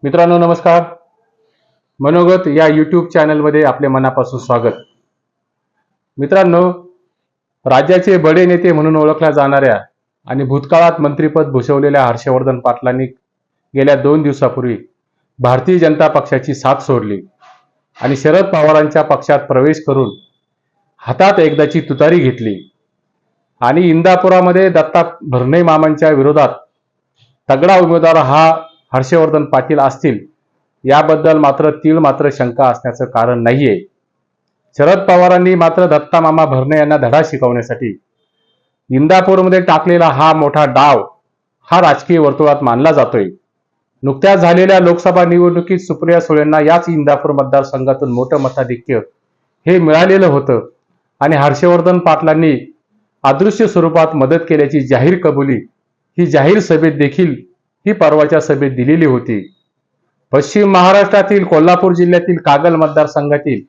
मित्रांनो नमस्कार. मनोगत या यूट्यूब चॅनलमध्ये आपले मनापासून स्वागत. मित्रांनो, राज्याचे बडे नेते म्हणून ओळखल्या जाणाऱ्या आणि भूतकाळात मंत्रिपद भूषवलेल्या हर्षवर्धन पाटलांनी गेल्या 2 दिवसापूर्वी भारतीय जनता पक्षाची साथ सोडली आणि शरद पवारांच्या पक्षात प्रवेश करून हातात एकदाची तुतारी घेतली आणि इंदापुरामध्ये दत्ता भरणे मामांच्या विरोधात तगडा उमेदवार हा हर्षवर्धन पाटील असतील याबद्दल मात्र शंका असण्याचं कारण नाहीये. शरद पवारांनी मात्र दत्ता मामा भरणे यांना धडा शिकवण्यासाठी इंदापूरमध्ये टाकलेला हा मोठा डाव हा राजकीय वर्तुळात मानला जातोय. नुकत्याच झालेल्या लोकसभा निवडणुकीत सुप्रिया सुळेंना याच इंदापूर मतदारसंघातून मोठं मताधिक्य हे मिळालेलं होतं आणि हर्षवर्धन पाटलांनी अदृश्य स्वरूपात मदत केल्याची जाहीर कबुली ही जाहीर सभेत देखील ही परवाच्या सभेत दिलेली होती. पश्चिम महाराष्ट्रातील कोल्हापूर जिल्ह्यातील कागल मतदारसंघातील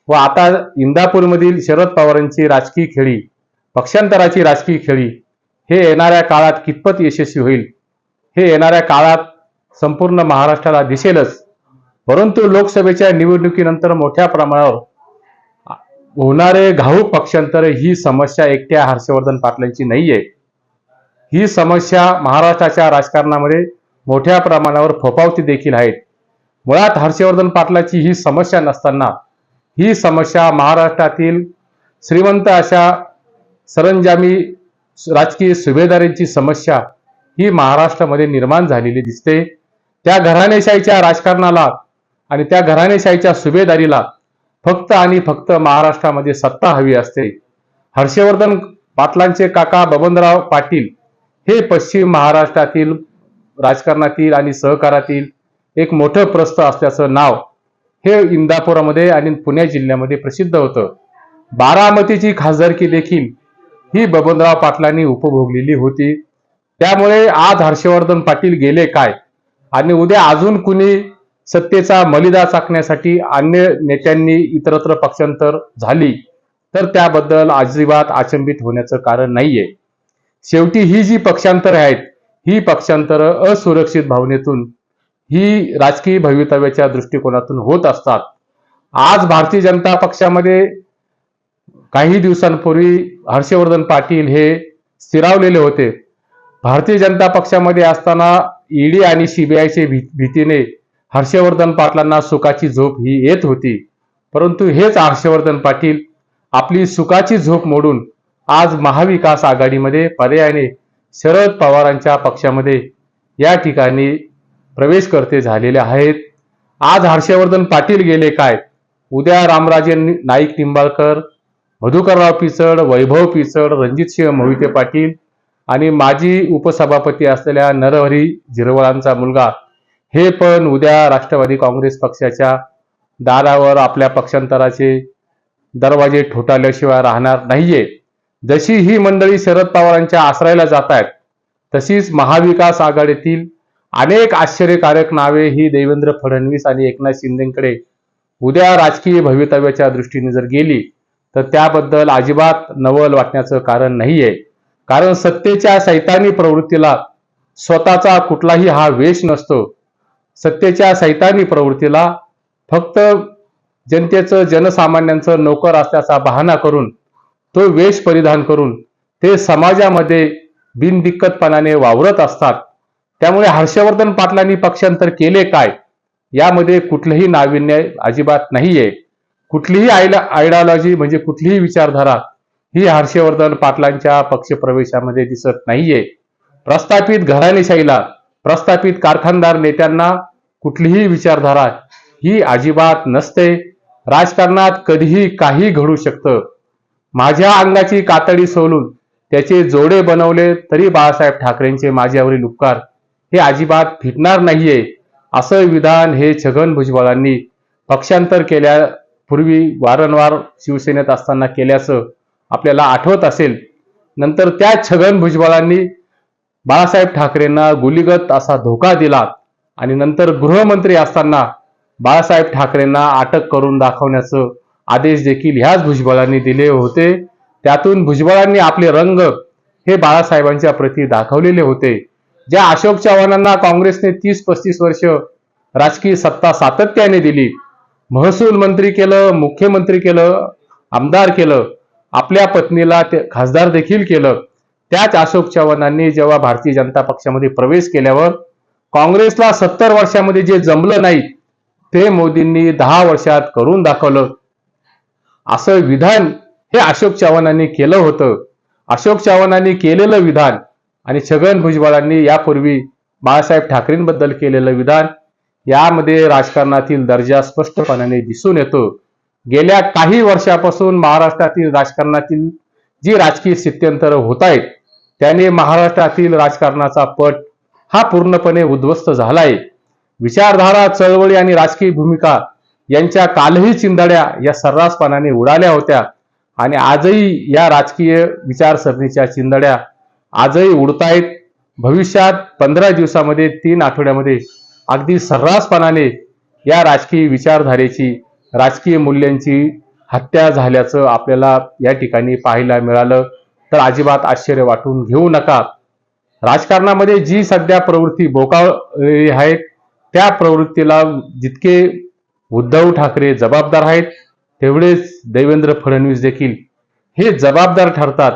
व आता इंदापूरमधील शरद पवारांची राजकीय खेळी, पक्षांतराची राजकीय खेळी हे येणाऱ्या काळात कितपत यशस्वी होईल हे येणाऱ्या काळात संपूर्ण महाराष्ट्राला दिसेलच. परंतु लोकसभेच्या निवडणुकीनंतर मोठ्या प्रमाणावर होणारे घाऊक पक्षांतर ही समस्या एकट्या हर्षवर्धन पाटलांची नाहीये. ही समस्या महाराष्ट्राच्या राजकारणामध्ये मोठ्या प्रमाणावर फोफावती देखील आहेत. मुळात हर्षवर्धन पाटलाची ही समस्या नसताना ही समस्या महाराष्ट्रातील श्रीमंत अशा सरंजामी राजकीय सुभेदारींची समस्या ही महाराष्ट्रामध्ये निर्माण झालेली दिसते. त्या घराणेशाहीच्या राजकारणाला आणि त्या घराणेशाहीच्या सुभेदारीला फक्त आणि फक्त महाराष्ट्रामध्ये सत्ता हवी असते. हर्षवर्धन पाटलांचे काका बबनराव पाटील हे पश्चिम महाराष्ट्रातील राजकारणातील आणि सहकारातील एक मोठं प्रस्थ असल्याचं नाव हे इंदापुरामध्ये आणि पुणे जिल्ह्यामध्ये प्रसिद्ध होतं. बारामतीची खासदारकी देखील ही बबनराव पाटलांनी उपभोगलेली होती. त्यामुळे आज हर्षवर्धन पाटील गेले काय आणि उद्या अजून कुणी सत्तेचा मलिदा चाकण्यासाठी अन्य नेत्यांनी इतरत्र पक्षांतर झाली तर त्याबद्दल अजिबात अचंबित होण्याचं कारण नाहीये. शेवटी ही जी पक्षांतर आहेत ही पक्षांतर असुरक्षित भावनेतून ही राजकीय भवितव्याच्या दृष्टिकोनातून होत असतात. आज भारतीय जनता पक्षामध्ये काही दिवसांपूर्वी हर्षवर्धन पाटील हे स्थिरावलेले होते. भारतीय जनता पक्षामध्ये असताना ईडी आणि सीबीआयच्या भीतीने हर्षवर्धन पाटलांना सुखाची झोप ही येत होती. परंतु हेच हर्षवर्धन पाटील आपली सुखाची झोप मोडून आज महाविकास आघाडीमध्ये पर्यायाने शरद पवारांच्या पक्षामध्ये या ठिकाणी प्रवेश करते झालेले आहेत. आज हर्षवर्धन पाटील गेले काय, उद्या रामराजे नाईक निंबाळकर, मधुकरराव पिचड, वैभव पिचड, रणजितसिंह मोहिते पाटील आणि माजी उपसभापती असलेल्या नरहरी झिरवळांचा मुलगा हे पण उद्या राष्ट्रवादी काँग्रेस पक्षाच्या दारावर आपल्या पक्षांतराचे दरवाजे ठोठावल्याशिवाय राहणार नाहीये. जशी ही मंडळी शरद पवारांच्या आश्रयाला जात आहेत तशीच महाविकास आघाडीतील अनेक आश्चर्यकारक नावे ही देवेंद्र फडणवीस आणि एकनाथ शिंदेकडे उद्या राजकीय भवितव्याच्या दृष्टीने जर गेली तर त्याबद्दल अजिबात नवल वाटण्याचं कारण नाहीये. कारण सत्तेच्या सैतानी प्रवृत्तीला स्वतःचा कुठलाही हा वेश नसतो. सत्तेच्या सैतानी प्रवृत्तीला फक्त जनतेचं जनसामान्यांचं नोकर असल्याचा बहाणा करून तो वेश परिधान करून ते समाजामध्ये बिनदिक्कतपणाने वावरत असतात. त्यामुळे हर्षवर्धन पाटलांनी पक्षांतर केले काय यामध्ये कुठलंही नाविन्य अजिबात नाहीये. कुठलीही आयडिओलॉजी म्हणजे कुठलीही विचारधारा ही हर्षवर्धन पाटलांच्या पक्षप्रवेशामध्ये दिसत नाहीये. प्रस्थापित घराणेशाहीला, प्रस्थापित कारखानदार नेत्यांना कुठलीही विचारधारा ही अजिबात नसते. राजकारणात कधीही काही घडू शकतं. माझ्या अंगाची कातडी सोलून त्याचे जोडे बनवले तरी बाळासाहेब ठाकरेंचे माझ्यावरील उपकार हे अजिबात फिटणार नाहीये असं विधान हे छगन भुजबळांनी पक्षांतर केल्यापूर्वी वारंवार शिवसेनेत असताना केल्याचं आपल्याला आठवत असेल. नंतर त्या छगन भुजबळांनी बाळासाहेब ठाकरेंना गुलीगत असा धोका दिला आणि नंतर गृहमंत्री असताना बाळासाहेब ठाकरेंना अटक करून दाखवण्याचं आदेश देखील ह्याच भुजबळांनी दिले होते. त्यातून भुजबळांनी आपले रंग हे बाळासाहेबांच्या प्रती दाखवलेले होते. ज्या अशोक चव्हाणांना काँग्रेसने 30-35 वर्ष राजकीय सत्ता सातत्याने दिली. महसूल मंत्री केलं, मुख्यमंत्री केलं, आमदार केलं, आपल्या पत्नीला ते खासदार देखील केलं. त्याच अशोक चव्हाणांनी जेव्हा भारतीय जनता पक्षामध्ये प्रवेश केल्यावर काँग्रेसला 70 वर्षामध्ये जे जमलं नाही ते मोदींनी 10 वर्षात करून दाखवलं. असं विधान हे अशोक चव्हाणांनी केलं होतं. अशोक चव्हाणांनी केलेलं विधान आणि छगन भुजबळांनी यापूर्वी बाळासाहेब ठाकरेंबद्दल केलेलं विधान यामध्ये राजकारणातील दर्जा स्पष्टपणाने दिसून येतो. गेल्या काही वर्षापासून महाराष्ट्रातील राजकारणातील जी राजकीय स्थित्यंतर होत आहेत त्याने महाराष्ट्रातील राजकारणाचा पट हा पूर्णपणे उद्ध्वस्त झालाय. विचारधारा, चळवळी आणि राजकीय भूमिका यांच्या कालही चिंधड्या या सर्रासपणाने उडाल्या होत्या आणि आजही या राजकीय विचारसरणीच्या चिंधड्या आजही उडतायत. भविष्यात 15 दिवसामध्ये 3 आठवड्यामध्ये अगदी सर्रासपणाने या राजकीय विचारधारेची, राजकीय मूल्यांची हत्या झाल्याचं आपल्याला या ठिकाणी पाहायला मिळालं तर अजिबात आश्चर्य वाटून घेऊ नका. राजकारणामध्ये जी सध्या प्रवृत्ती बोकावली आहेत त्या प्रवृत्तीला जितके उद्धव ठाकरे जबाबदार आहेत तेवढेच देवेंद्र फडणवीस देखील हे जबाबदार ठरतात.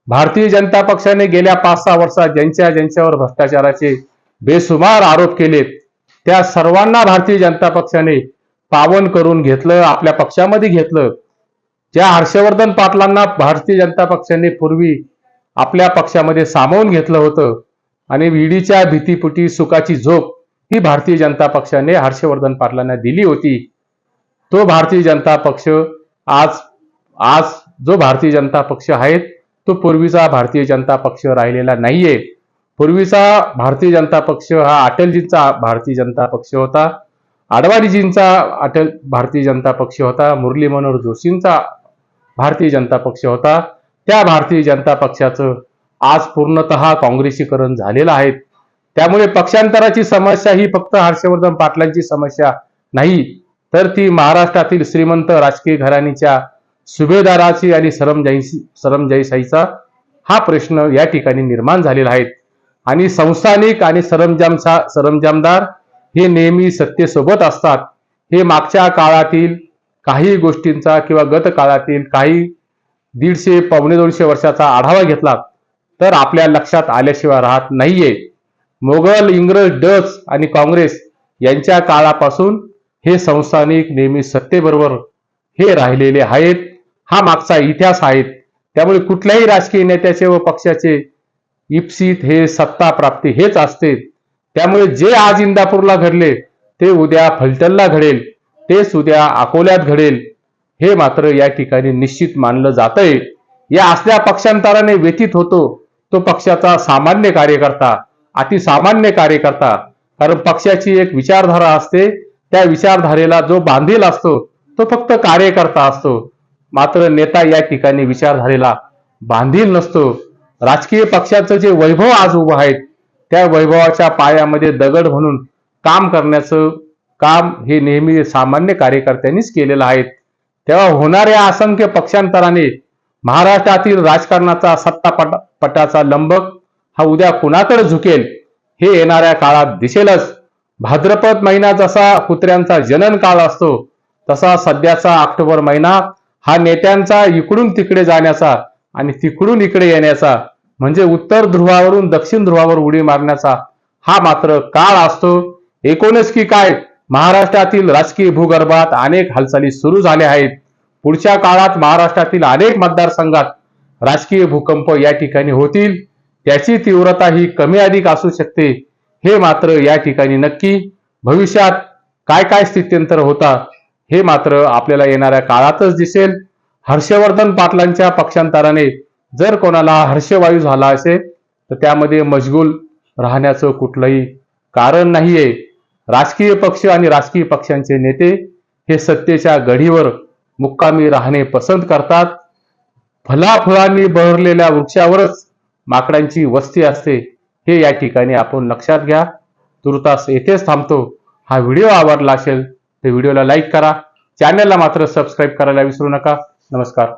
भारतीय जनता पक्षाने गेल्या 5-6 वर्षात ज्यांच्यावर भ्रष्टाचाराचे बेसुमार आरोप केलेत त्या सर्वांना भारतीय जनता पक्षाने पावन करून घेतलं, आपल्या पक्षामध्ये घेतलं. ज्या हर्षवर्धन पाटलांना भारतीय जनता पक्षाने पूर्वी आपल्या पक्षामध्ये सामावून घेतलं होतं आणि ईडीच्या भीतीपोटी सुखाची झोप ही भारतीय जनता पक्षाने हर्षवर्धन पाटलांना दिली होती. तो भारतीय जनता पक्ष आज जो भारतीय जनता पक्ष आहे तो पूर्वीचा भारतीय जनता पक्ष राहिलेला नाहीये. पूर्वीचा भारतीय जनता पक्ष हा अटलजींचा भारतीय जनता पक्ष होता, आडवाणीजींचा भारतीय जनता पक्ष होता, मुरली मनोहर जोशींचा भारतीय जनता पक्ष होता. त्या भारतीय जनता पक्षाचं आज पूर्णतः काँग्रेसीकरण झालेलं आहे. त्यामुळे पक्षांतराची समस्या ही फक्त हर्षवर्धन पाटलांची समस्या नाही तर ती महाराष्ट्रातील श्रीमंत राजकीय घराणीच्या सुभेदाराची आणि सरंजाईशाहीचा हा प्रश्न या ठिकाणी निर्माण झालेला आहे. आणि संस्थानिक आणि सरंजामदार हे नेहमी सत्तेसोबत असतात. हे मागच्या काळातील काही गोष्टींचा किंवा गत काळातील काही 150-200 वर्षाचा आढावा घेतला तर आपल्या लक्षात आल्याशिवाय राहत नाहीये. मोगल, इंग्रज, डच आणि काँग्रेस यांच्या काळापासून हे संस्थानिक नेहमी सत्तेबरोबर हे राहिलेले आहेत. हा मागचा इतिहास आहे. त्यामुळे कुठल्याही राजकीय नेत्याचे व पक्षाचे इप्सित हे सत्ता प्राप्ती हेच असते. त्यामुळे जे आज इंदापूरला घडले ते उद्या फलटणला घडेल, तेच उद्या अकोल्यात घडेल हे मात्र या ठिकाणी निश्चित मानलं जातंय. या असल्या पक्षांतराने व्यथित होतो तो पक्षाचा सामान्य कार्यकर्ता, अतिसामान्य कार्यकर्ता. कारण पक्षाची एक विचारधारा असते, त्या विचारधारेला जो बांधील असतो तो फक्त कार्यकर्ता असतो, मात्र नेता या ठिकाणी विचारधारेला बांधील नसतो. राजकीय पक्षाचं जे वैभव आज उभं आहे त्या वैभवाच्या पायामध्ये दगड म्हणून काम करण्याचं काम हे नेहमी सामान्य कार्यकर्त्यांनीच केलेलं आहे. तेव्हा होणाऱ्या असंख्य पक्षांतराने महाराष्ट्रातील राजकारणाचा सत्तापटाचा लंबक हा उद्या कुणाकडे झुकेल हे येणाऱ्या काळात दिसेलच. भाद्रपद महिना जसा कुत्र्यांचा जनन काळ असतो तसा सध्याचा ऑक्टोबर महिना हा नेत्यांचा इकडून तिकडे जाण्याचा आणि तिकडून इकडे येण्याचा म्हणजे उत्तर ध्रुवावरून दक्षिण ध्रुवावर उडी मारण्याचा हा मात्र काळ असतो. एकूणच की काय महाराष्ट्रातील राजकीय भूगर्भात अनेक हालचाली सुरू झाल्या आहेत. पुढच्या काळात महाराष्ट्रातील अनेक मतदारसंघात राजकीय भूकंप या ठिकाणी होतील. त्याची तीव्रता ही कमी अधिक असू शकते हे मात्र या ठिकाणी नक्की. भविष्यात काय काय स्थित्यंतर होता हे मात्र आपल्याला येणाऱ्या काळातच दिसेल. हर्षवर्धन पाटलांच्या पक्षांतराने जर कोणाला हर्षवायू झाला असेल तर त्यामध्ये मशगूल राहण्याचं कुठलंही कारण नाहीये. राजकीय पक्ष आणि राजकीय पक्षांचे नेते हे सत्तेच्या गढीवर मुक्कामी राहणे पसंत करतात. फुलांनी बहरलेल्या वृक्षावरच माकडांची वस्ती असते हे या ठिकाणी आपण लक्षात घ्या. तुर्तास येथेच थांबतो. हा व्हिडिओ आवडला असेल तर व्हिडिओला लाईक करा, चॅनलला मात्र सबस्क्राईब करायला विसरू नका. नमस्कार.